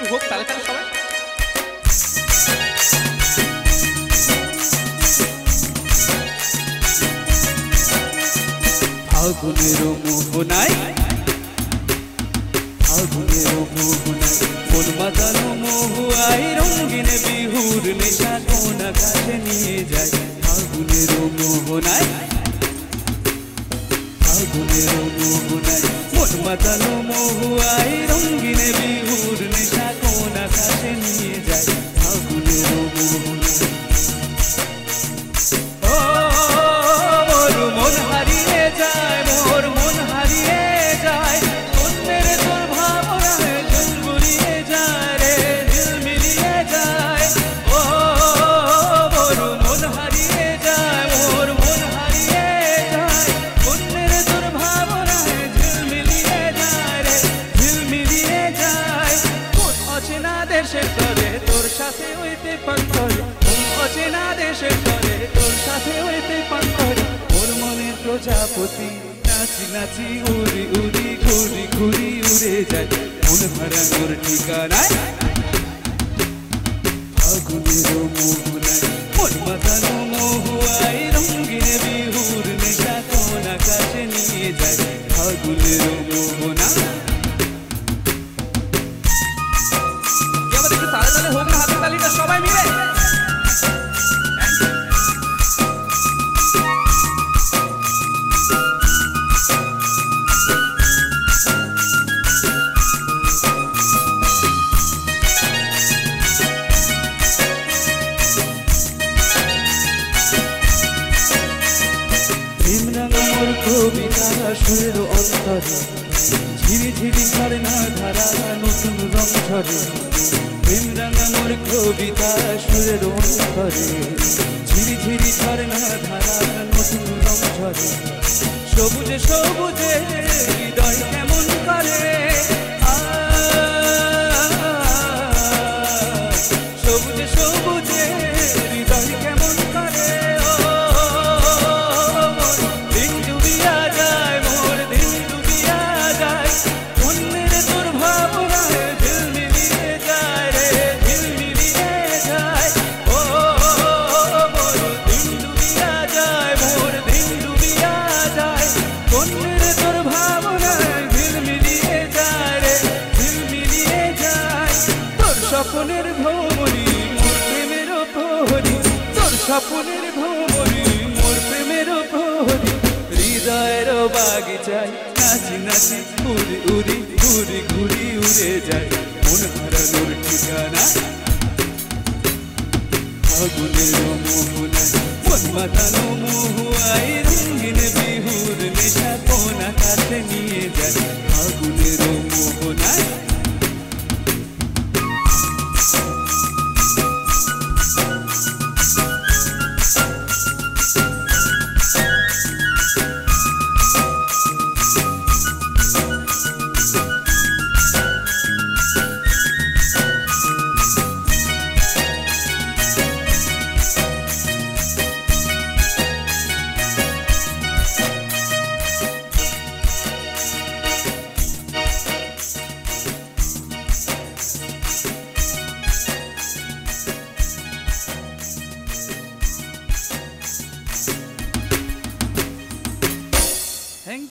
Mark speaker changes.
Speaker 1: একটু হোক তালে তালে সবাই।
Speaker 2: ফাগুনের মোহনায় ফাগুনের মোহনায় মন মাতানো মহুয়াই রঙিন বিহুর নেশা কোন কাছে নিয়ে যায়। ফাগুনের মোহনায় ফাগুনের মোহনায় মন মাতানো মহুয়াই রঙিন বিহুর নেশা কোন কাছে নিয়ে যায়। ফাগুনের মোহনায় দেশের তরে তোর সাথে হইতে পান্তরে অচেনা দেশের তরে তোর সাথে হইতে পান্তরে ওর মনের প্রজাপতি নাচি নাচি উড়ি উড়ি ঘুরি ঘুরি উড়ে যায় মন হারানোর ঠিকানায়। ফাগুনের মোহনায় মন মাতানো মহুয়াই রঙিন বিহুর নেশা কোন কাছে নিয়ে যায়। ফাগুনের মোহনায়
Speaker 1: তালে তালে হোক না হাতের তালিটা সবাই মিলে।
Speaker 2: ভীমরাঙার কবিতা সুরের অন্তরে ঝিরি ঝিরি ঝরে না ধারা নতুন রং ঝরে। ভীমরাঙার কবিতা সুরের অন্তরে ঝিরি ঝিরি ঝরে না ধারা নতুন রং ঝরে। সবুজে সবুজে হৃদয় কেমন করে সবুজে সবুজে হৃদয় কেমন করে দিন ডুবিয়া যায় মোর দিন ডুবিয়া যায় মনের তোর ভাবনায় দিল মিলিয়ে যায় রে দিল মিলিয়ে যায় মোর দিন ডুবিয়া যায় মোর দিন ডুবিয়া যায় মনের তোর ভাবনায় দিল মিলিয়ে যায় রে দিল মিলিয়ে যায়। তোর স্বপ্নের ভ্রমণী মোর প্রেমের প্রহরী তোর স্বপ্নের ভ্রমণী মোর প্রেমের প্রহরী হৃদয়ের বাগিচায় নাচি নাচি উড়ি উড়ি ঘুরি ঘুরি উড়ে যায় মন হারানোর ঠিকানা। ফাগুনের মোহনায় মন মাতানো মহুয়াই রঙিন বিহুর নেশা কোন কাছে নিয়ে যায়। ফাগুনের মোহনায়